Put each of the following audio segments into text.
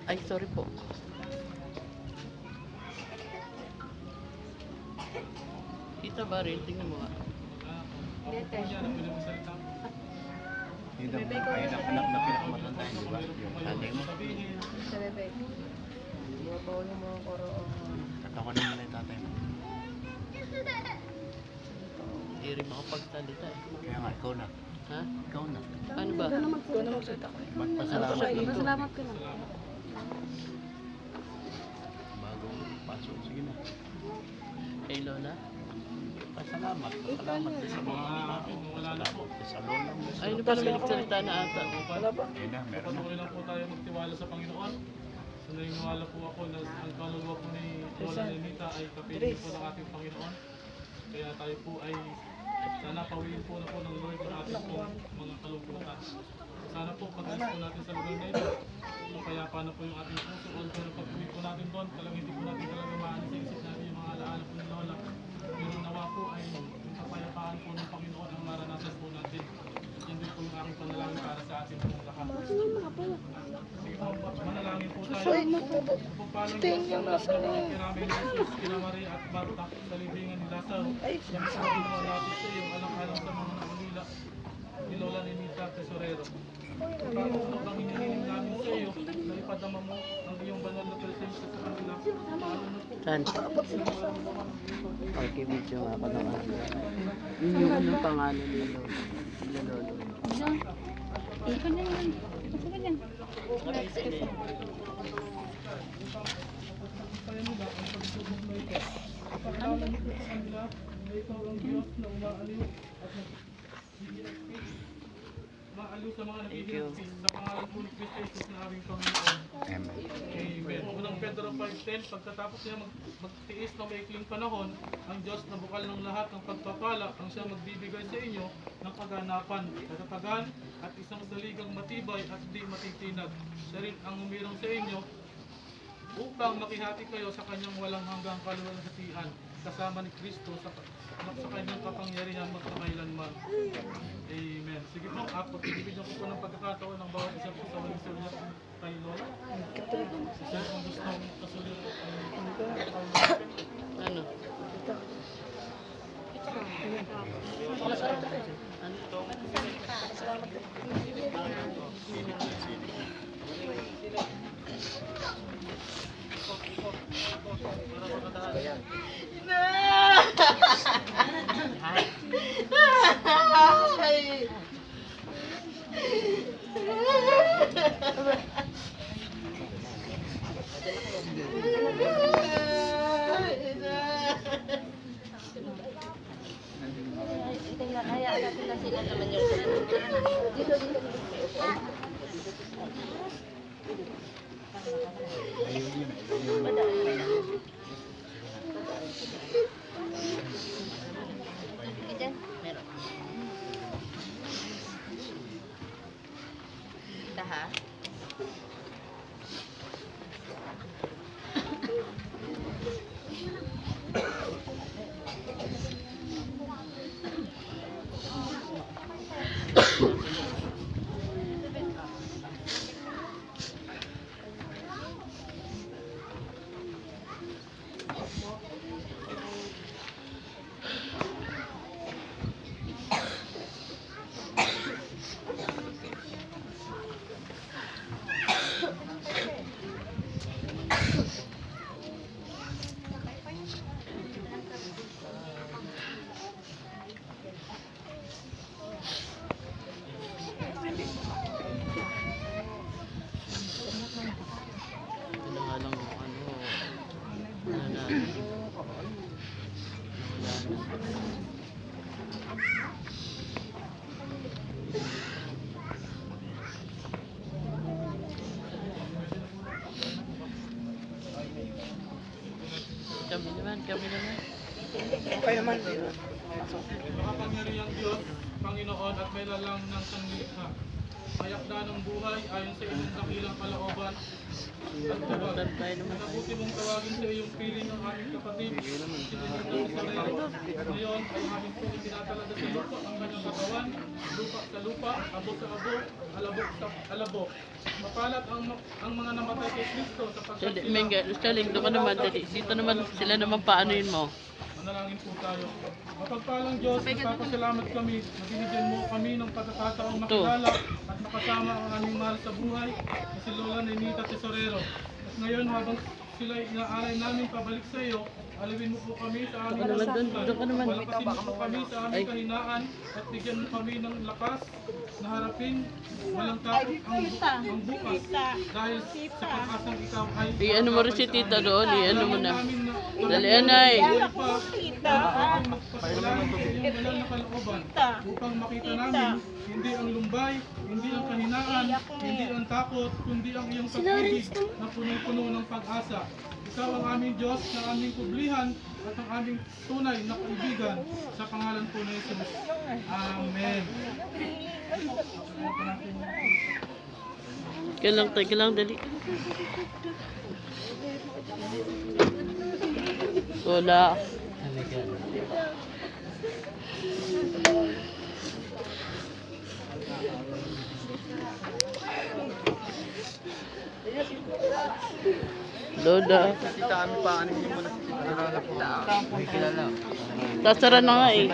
Ay, sorry po. Kita ba rin? Tingnan mo nga. Yun ang anak na pinakamatanda, di ba? Yung Kanay mo. Sa bebe. Mga bawal ng mga koroon. tatawanin mo na yung tatay mo. Hindi rin makapagsalita eh. Kaya nga, ikaw na. Ha? Ikaw na. Ano ba? Ikaw na magsalita ko. Magpasalamat ka. Salamat ka na. Bagong pasok. Sige na. Kay Lola? Pasalamat. Pasalamat din sa mga anak mo. Pasalamat din sa lola mo. Ay, ano ba naman nagsalita na ata? Wala pa. Ayun na, meron na. Patuloy lang po tayo magtiwala sa Panginoon. So naniniwala po ako na ang kaluluwa po ni Lola Nenita ay kapiling po ng ating Panginoon. Kaya tayo po ay sana pawiin po na po ng Lord ang ating po mga kalungkutan. Sana po pag-alis po natin sa lugar na ito. Kapayapa na po yung ating puso. Although pag-uwi po natin doon, talagang hindi po natin talaga maalis sa isip natin yung mga alaala po ni Lola. Pero nawa po ay yung kapayapaan po ng Panginoon ang maranasan po natin. Yan din po yung aking panalangin para sa ating pong lahat. Sige po, manalangin po tayo. Pagpalang Diyos ang nasa kinamay ni Jesus, kina Maria at Marta, sa libingan ni Lazaro. Yan sa ginawa natin sa iyo, alang-alang sa mga naulila ni Lola Nenita Tesorero. Pagpapasunod ang hinihiling namin sa iyo, na ipadama mo ang iyong banal na presensya sa kanila. Lalo na po, Saan? Okay, video nga ako ng ano. Yun yung anong pangalan ni Lola. Ni Lolo. Ikaw na yan. Ikaw na yan. kaya nila ang pagsubok na ito. Pagkakalan mo po sa kanila na ikaw ang Diyos na umaaliw at maaliw sa mga naghihirapin sa pangalan po ni Cristo Jesus na aming Panginoon. Amen. Amen. Unang Pedro 5:10, pagkatapos niya magtiis ng maikling panahon, ang Diyos na bukal ng lahat ng pagpapala ang siya magbibigay sa inyo ng kaganapan, katatagan at isang saligang matibay at di matitinag. Siya rin ang umirang sa inyo upang makihati kayo sa kanyang walang hanggang kaluwalhatian kasama ni Kristo sa kanyang kapangyarihan magpakailanman. Amen. Sige po, ako pinibigyan ko po ng pagkakataon ng bawat isa po sa walang sulit kay Lola. Sir, kung gusto mong kasulit Ano? Hayaan natin na sila naman yung dito. Ayun yun. Ayun yun. Diyan, meron. Taha. Ito na nga lang yung ano. Wala na. Wala na. Kami naman, kami naman. Okay naman makapangyarihang Diyos, Panginoon at may lalang ng sanglikha. ayakda ng buhay ayon sa iyong dakilang kalooban at tawag. Nabuti mong tawagin sa iyong piling ng aming kapatid, si Ninita Tesorero. Ngayon ay aming po itinatalaga sa lupa ang kanyang katawan, lupa sa lupa, abo sa abo, alabok sa alabok. Mapalat ang mga namatay kay Kristo sapagkat sila Saling, doon ka naman, dali. Dito naman, sila naman paanoin mo. manalangin po tayo. Mapagpalang Diyos, nagpapasalamat kami na binigyan mo kami ng pagkakataong makilala at makasama ang aming mahal sa buhay na si Lola Ninita Tesorero. At ngayon habang sila inaalay namin pabalik sa iyo, alawin mo po kami sa aming kalusugan. Walakasin mo po kami sa aming kahinaan at bigyan mo kami ng lakas na harapin walang takot ang bukas dahil sa pag-asang ikaw ay I-ano mo rin si tita doon, i-ano mo na. Dali, anay. Upang makita namin, hindi ang lumbay, hindi ang kahinaan, hindi ang takot, kundi ang iyong pag-ibig na punong-puno ng pag-asa. Ikaw ang aming Diyos na aming kublihan at ang aming tunay na kaibigan sa pangalan po ni Jesus. Amen. Teka lang, dali. Wala. Lola. Tita, kami pa, ano yung muna si Tita Lola po? May kilala. Tasara na nga eh.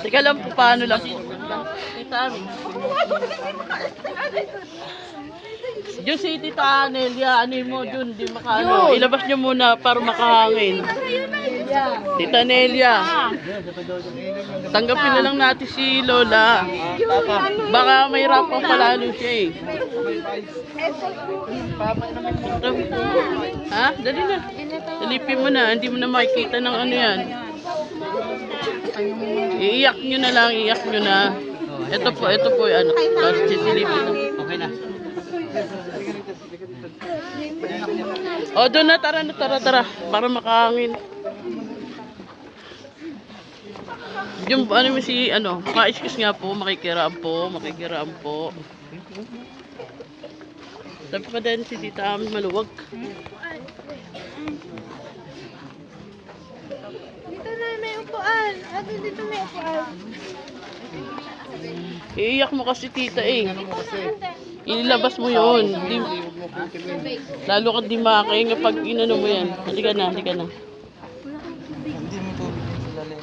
Teka lang po, paano lang po. Tita Ami. Diyo si Tita Nelia, ano mo dun, di makaano. Ilabas nyo muna para makahangin. Tita Nelia. Tanggapin na lang natin si Lola. Baka may rapang palalo siya eh. Ha? Dali na. Dalipin mo na, hindi mo na makikita ng ano yan. Iiyak nyo na lang, iiyak nyo na. Ito po, ano. Sisilipin na. Okay na. O, doon na, tara. Para makahangin. Yung ano mo si, maka-excuse nga po, makikiraan po. Sabi pa din si Tita Ami maluwag. Dito na may upuan. Dito may upuan. Iiyak mo kasi tita eh. Ilabas mo yun. Lalo ka di makakay kapag inano mo yan. Halika na. Hindi mo tubig yung sila lang.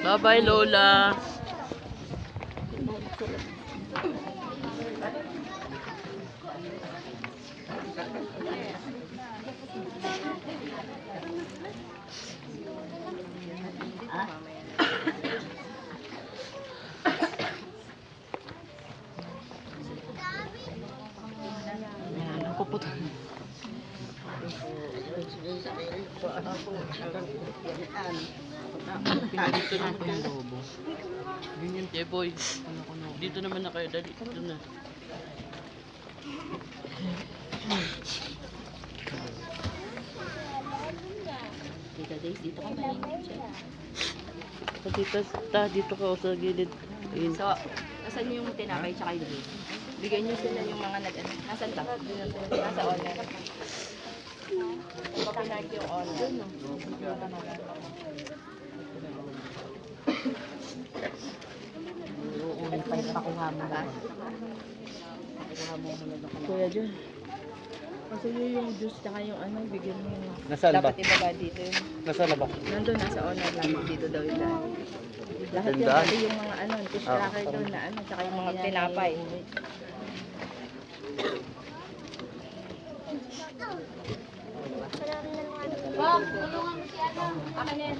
Bye-bye, Lola. Dito naman yung lobo. Yeah, boy. Dito naman na kayo. Dali. Dito na. Tita Days, dito ka malingat siya. Dito ka sa gilid. Ayun. So, nasan yung tinapay tsaka yung bigay? Bigyan nyo sila yung mga nag-ano. Nasaan ba? Nasa honor. Papinark yung honor. Pakuha mo ba? Pakuha mo muna doon. Kuya John. Kasi yung juice tsaka yung bigyan mo yung... Nasaan ba? Dapat ibaba dito yun. Nasaan na ba? Nandun, nasa honor lang. Dito daw yung daan. Lahat yun, Daan? pati yung mga fish cracker doon na tsaka yung mga tinapay. Bob, tulungan mo si Akin yan.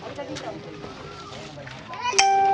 Halika dito.